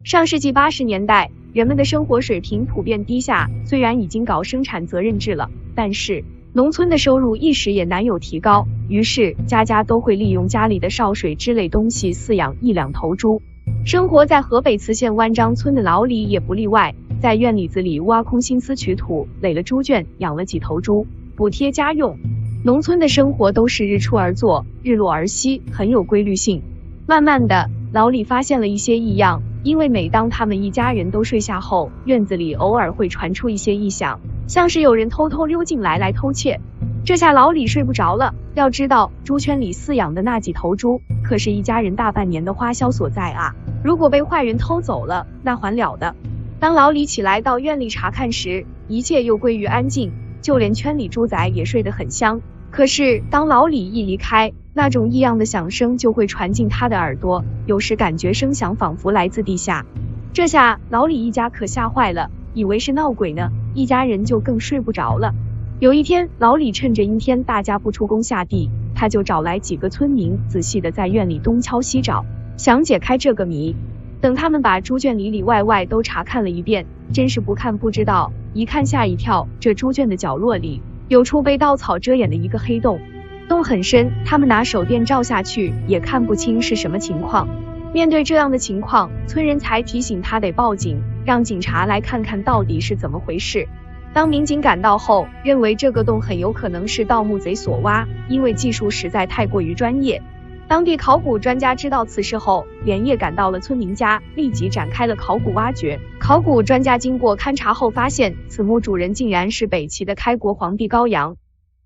上世纪80年代，人们的生活水平普遍低下，虽然已经搞生产责任制了，但是农村的收入一时也难有提高，于是家家都会利用家里的潲水之类东西饲养1-2头猪。生活在河北磁县湾张村的老李也不例外，在院里子里挖空心思取土，垒了猪圈，养了几头猪，补贴家用。农村的生活都是日出而作，日落而息，很有规律性。慢慢的，老李发现了一些异样，因为每当他们一家人都睡下后，院子里偶尔会传出一些异响，像是有人偷偷溜进来偷窃。这下老李睡不着了，要知道猪圈里饲养的那几头猪可是一家人大半年的花销所在啊，如果被坏人偷走了，那还了得。当老李起来到院里查看时，一切又归于安静，就连圈里猪仔也睡得很香。可是当老李一离开，那种异样的响声就会传进他的耳朵，有时感觉声响仿佛来自地下。这下老李一家可吓坏了，以为是闹鬼呢，一家人就更睡不着了。有一天，老李趁着阴天大家不出工下地，他就找来几个村民，仔细的在院里东敲西找，想解开这个谜。等他们把猪圈里外外都查看了一遍，真是不看不知道，一看吓一跳，这猪圈的角落里有处被稻草遮掩的一个黑洞，洞很深，他们拿手电照下去也看不清是什么情况。面对这样的情况，村人才提醒他得报警，让警察来看看到底是怎么回事。当民警赶到后，认为这个洞很有可能是盗墓贼所挖，因为技术实在太过于专业。当地考古专家知道此事后，连夜赶到了村民家，立即展开了考古挖掘。考古专家经过勘查后发现，此墓主人竟然是北齐的开国皇帝高阳。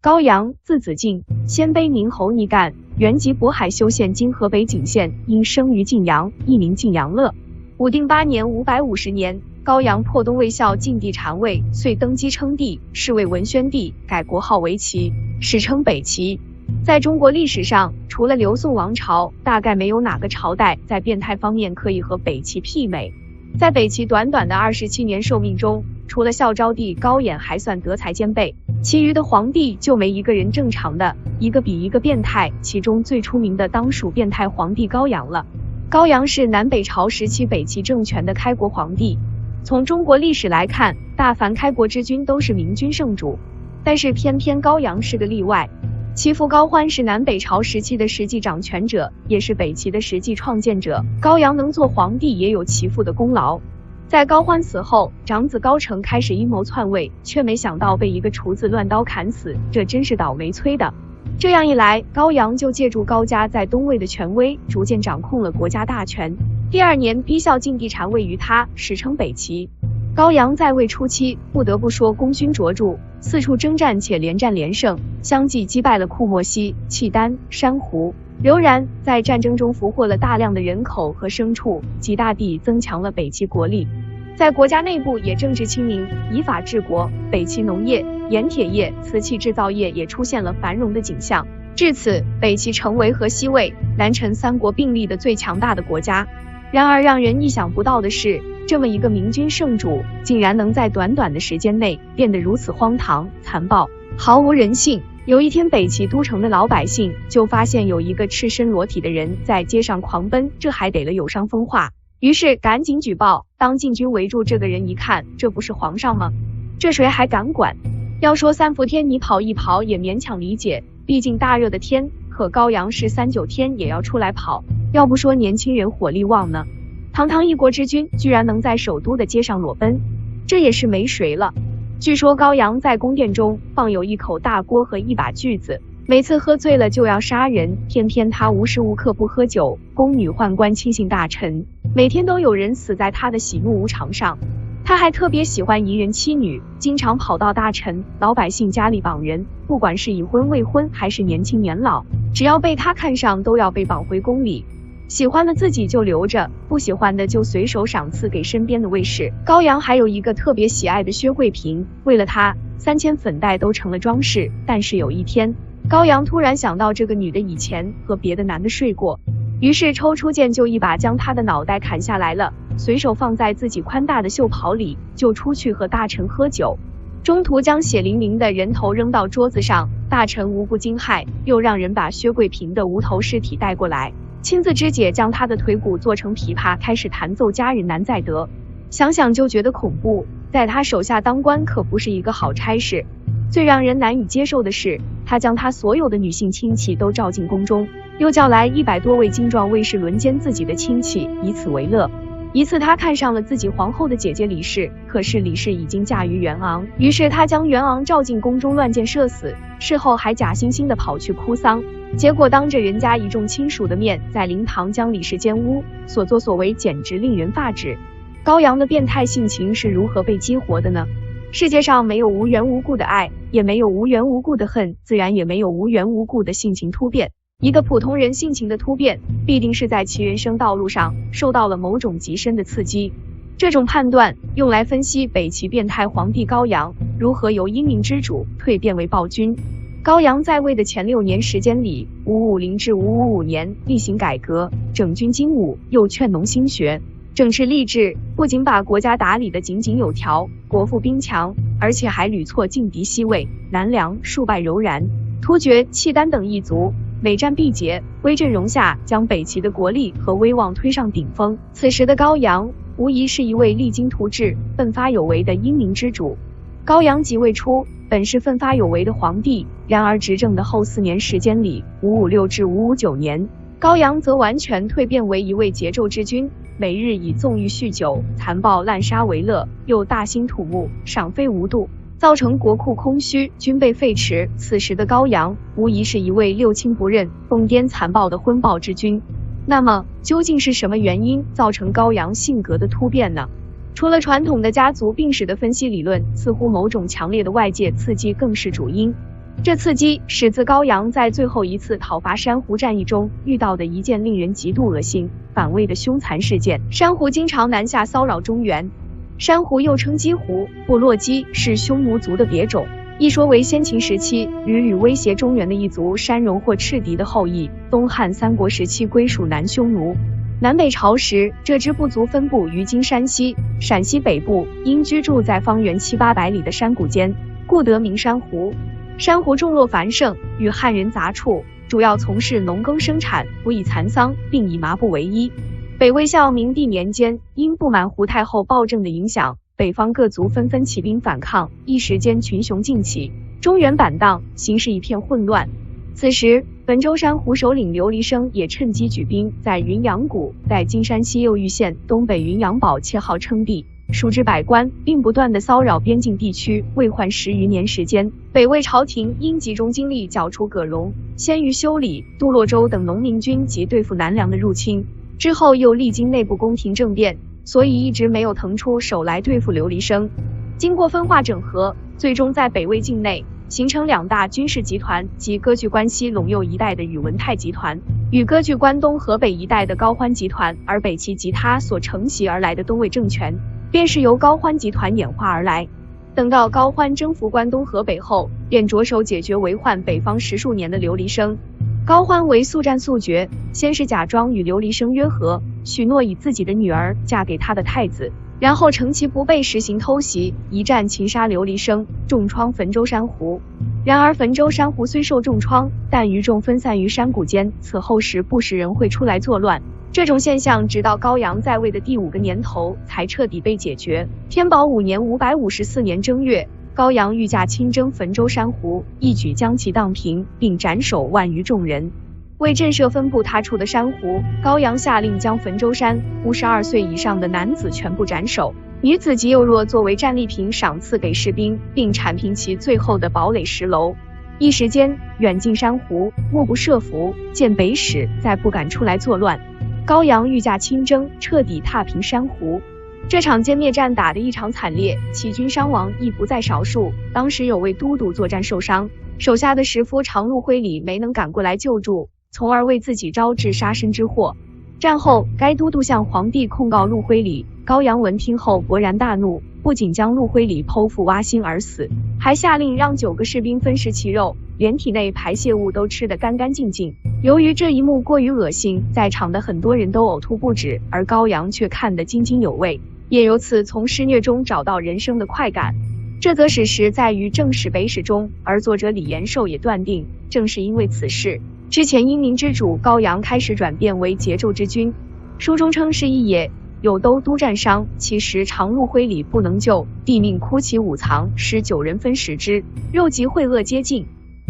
高阳，字子敬，鲜卑宁侯尼干，原籍渤海修县今河北景县，因生于晋阳，艺名晋阳乐。武定8年550年，高阳破东魏孝晋帝禅位，遂登基称帝，是为文宣帝，改国号为齐，史称北齐。在中国历史上，除了刘宋王朝，大概没有哪个朝代在变态方面可以和北齐媲美。在北齐短短的27年寿命中，除了孝昭帝高演还算德才兼备，其余的皇帝就没一个人正常的，一个比一个变态，其中最出名的当属变态皇帝高阳了。高阳是南北朝时期北齐政权的开国皇帝。从中国历史来看，大凡开国之君都是明君圣主，但是偏偏高阳是个例外。其父高欢是南北朝时期的实际掌权者，也是北齐的实际创建者。高阳能做皇帝也有其父的功劳。在高欢死后，长子高澄开始阴谋篡位，却没想到被一个厨子乱刀砍死，这真是倒霉催的。这样一来，高阳就借助高家在东魏的权威，逐渐掌控了国家大权。第2年，逼孝晋帝禅位于他，史称北齐。高阳在位初期，不得不说功勋卓著，四处征战且连战连胜，相继击败了库莫西、契丹、珊瑚、刘然，在战争中俘获了大量的人口和牲畜，极大地增强了北齐国力。在国家内部也政治清明，以法治国，北齐农业、盐铁业、瓷器制造业也出现了繁荣的景象。至此，北齐成为和西魏、南陈3国并立的最强大的国家。然而让人意想不到的是，这么一个明君圣主，竟然能在短短的时间内变得如此荒唐、残暴，毫无人性。有一天，北齐都城的老百姓就发现有一个赤身裸体的人在街上狂奔，这还得了有伤风化，于是赶紧举报。当禁军围住这个人一看，这不是皇上吗？这谁还敢管？要说3伏天你跑一跑也勉强理解，毕竟大热的天，可高阳是3、9天也要出来跑，要不说年轻人火力旺呢。堂堂一国之君居然能在首都的街上裸奔，这也是没谁了。据说高阳在宫殿中放有一口大锅和一把锯子，每次喝醉了就要杀人，偏偏他无时无刻不喝酒，宫女宦官亲信大臣，每天都有人死在他的喜怒无常上。他还特别喜欢淫人妻女，经常跑到大臣、老百姓家里绑人，不管是已婚未婚还是年轻年老，只要被他看上都要被绑回宫里。喜欢的自己就留着，不喜欢的就随手赏赐给身边的卫士。高阳还有一个特别喜爱的薛贵嫔，为了她，3000粉黛都成了装饰。但是有一天，高阳突然想到这个女的以前和别的男的睡过，于是抽出剑就一把将她的脑袋砍下来了，随手放在自己宽大的袖袍里，就出去和大臣喝酒。中途将血淋淋的人头扔到桌子上，大臣无不惊骇，又让人把薛贵嫔的无头尸体带过来。亲自肢解将他的腿骨做成琵琶，开始弹奏佳人难再得。想想就觉得恐怖，在他手下当官可不是一个好差事。最让人难以接受的是，他将他所有的女性亲戚都召进宫中，又叫来100多位精壮卫士轮奸自己的亲戚，以此为乐。一次他看上了自己皇后的姐姐李氏，可是李氏已经嫁于袁昂，于是他将袁昂召进宫中乱箭射死，事后还假惺惺的跑去哭丧，结果当着人家一众亲属的面，在灵堂将李氏奸污，所作所为简直令人发指。高阳的变态性情是如何被激活的呢？世界上没有无缘无故的爱，也没有无缘无故的恨，自然也没有无缘无故的性情突变。一个普通人性情的突变，必定是在其人生道路上受到了某种极深的刺激。这种判断用来分析北齐变态皇帝高阳如何由英明之主蜕变为暴君。高阳在位的前6年时间里，550至555年厉行改革，整军精武，又劝农兴学，整治吏治，不仅把国家打理得井井有条，国富兵强，而且还屡挫劲敌西魏、南梁，数败柔然、突厥、契丹等异族，每战必捷，威震戎下，将北齐的国力和威望推上顶峰。此时的高阳无疑是一位励精图治、奋发有为的英明之主。高阳即位初本是奋发有为的皇帝，然而执政的后4年时间里，556至559年，高阳则完全蜕变为一位桀纣之君，每日以纵欲酗酒、残暴滥杀为乐，又大兴土木，赏费无度，造成国库空虚，军备废弛。此时的高阳无疑是一位六亲不认、疯癫残暴的昏暴之君。那么究竟是什么原因造成高阳性格的突变呢？除了传统的家族病史的分析理论，似乎某种强烈的外界刺激更是主因。这刺激始自高阳在最后一次讨伐珊瑚战役中遇到的一件令人极度恶心、反胃的凶残事件。珊瑚经常南下骚扰中原，珊瑚又称鸡狐，部落鸡是匈奴族的别种，一说为先秦时期屡屡威胁中原的一族山戎或赤狄的后裔，东汉三国时期归属南匈奴。南北朝时，这支部族分布于今山西、陕西北部，因居住在方圆700-800里的山谷间，故得名珊瑚。珊瑚众落繁盛，与汉人杂处，主要从事农耕生产，不以蚕桑，并以麻布为衣。北魏孝明帝年间，因不满胡太后暴政的影响，北方各族纷纷起兵反抗，一时间群雄尽起，中原板荡，形势一片混乱。此时汾州珊瑚首领刘黎生也趁机举兵，在云阳谷在今山西右玉县东北云阳堡切号称帝，数之百官，并不断的骚扰边境地区。未换10余年时间，北魏朝廷因集中精力剿除葛荣、鲜于修理、杜洛州等农民军及对付南梁的入侵，之后又历经内部宫廷政变，所以一直没有腾出手来对付刘黎生。经过分化整合，最终在北魏境内形成2大军事集团，即割据关西陇右一带的宇文泰集团，与割据关东河北一带的高欢集团，而北齐及他所承袭而来的东魏政权，便是由高欢集团演化而来。等到高欢征服关东河北后，便着手解决为患北方10数年的刘黎生。高欢为速战速决，先是假装与刘黎生约和，许诺以自己的女儿嫁给他的太子，然后乘其不备实行偷袭，一战擒杀刘黎生，重创汾州珊瑚。然而汾州珊瑚虽受重创，但余众分散于山谷间，此后时不时人会出来作乱。这种现象直到高阳在位的第5个年头才彻底被解决。天宝5年554年正月，高阳御驾亲征汾州珊瑚，一举将其荡平，并斩首万余众人。为震慑分布他处的珊瑚，高阳下令将汾州珊瑚12岁以上的男子全部斩首，女子及幼弱作为战利品赏赐给士兵，并铲平其最后的堡垒石楼。一时间，远近珊瑚目不设伏，见北使再不敢出来作乱。高阳御驾亲征，彻底踏平珊瑚。这场歼灭战打得异常惨烈，齐军伤亡亦不在少数。当时有位都督作战受伤，手下的石夫常陆辉礼没能赶过来救助，从而为自己招致杀身之祸。战后，该都督向皇帝控告陆辉礼，高阳闻听后勃然大怒，不仅将陆辉礼剖腹挖心而死，还下令让9个士兵分食其肉，连体内排泄物都吃得干干净净。由于这一幕过于恶心，在场的很多人都呕吐不止，而高阳却看得津津有味，也由此从施虐中找到人生的快感。这则史实在于正史北史中，而作者李延寿也断定，正是因为此事，之前英明之主高阳开始转变为桀纣之君。书中称是一也，有都督战伤，其实常入麾里不能救，帝命哭其五藏，使9人分食之，肉及秽恶皆尽，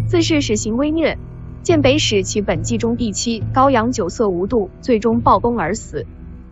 自是使行微虐。见北史其本纪中第7，高阳酒色无度，最终暴崩而死。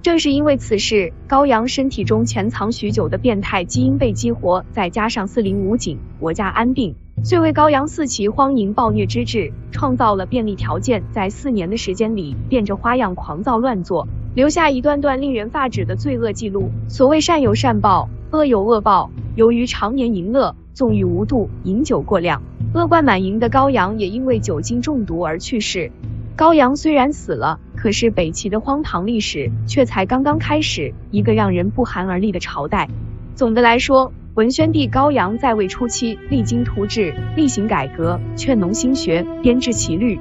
正是因为此事，高阳身体中潜藏许久的变态基因被激活，再加上4邻武警，国家安定，遂为高阳肆其荒淫暴虐之志创造了便利条件，在4年的时间里，变着花样狂躁乱作，留下一段段令人发指的罪恶记录。所谓善有善报，恶有恶报。由于常年淫乐，纵欲无度，饮酒过量，恶贯满盈的高阳也因为酒精中毒而去世。高阳虽然死了，可是北齐的荒唐历史却才刚刚开始，一个让人不寒而栗的朝代。总的来说，文宣帝高阳在位初期，励精图治，厉行改革，劝农兴学，编制齐律，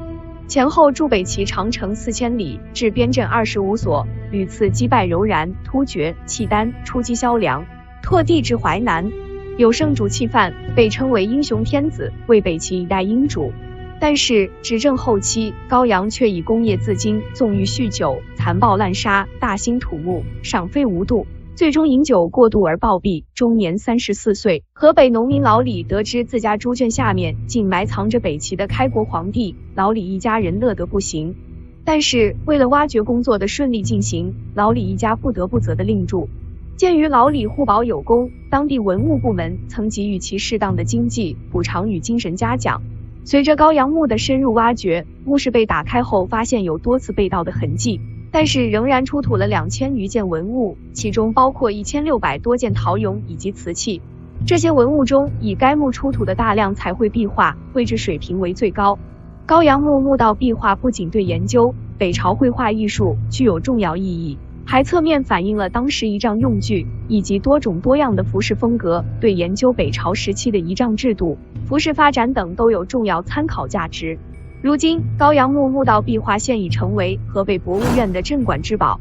前后筑北齐长城4000里，置边镇25所，屡次击败柔然、突厥、契丹，出击萧梁，拓地至淮南，有圣主气范，被称为英雄天子，为北齐一代英主。但是执政后期，高阳却以功业自矜，纵欲酗酒，残暴滥杀，大兴土木，赏费无度，最终饮酒过度而暴毙，终年34岁。河北农民老李得知自家猪圈下面竟埋藏着北齐的开国皇帝，老李一家人乐得不行。但是为了挖掘工作的顺利进行，老李一家不得不责的令注。鉴于老李互保有功，当地文物部门曾给予其适当的经济补偿与精神嘉奖。随着高阳墓的深入挖掘，墓室被打开后发现有多次被盗的痕迹，但是仍然出土了2000余件文物，其中包括1600多件陶俑以及瓷器。这些文物中，以该墓出土的大量彩绘壁画，绘制水平为最高。高阳墓墓道壁画不仅对研究北朝绘画艺术具有重要意义，还侧面反映了当时仪仗用具以及多种多样的服饰风格，对研究北朝时期的仪仗制度、服饰发展等都有重要参考价值。如今，高阳墓墓道壁画现已成为河北博物院的镇馆之宝。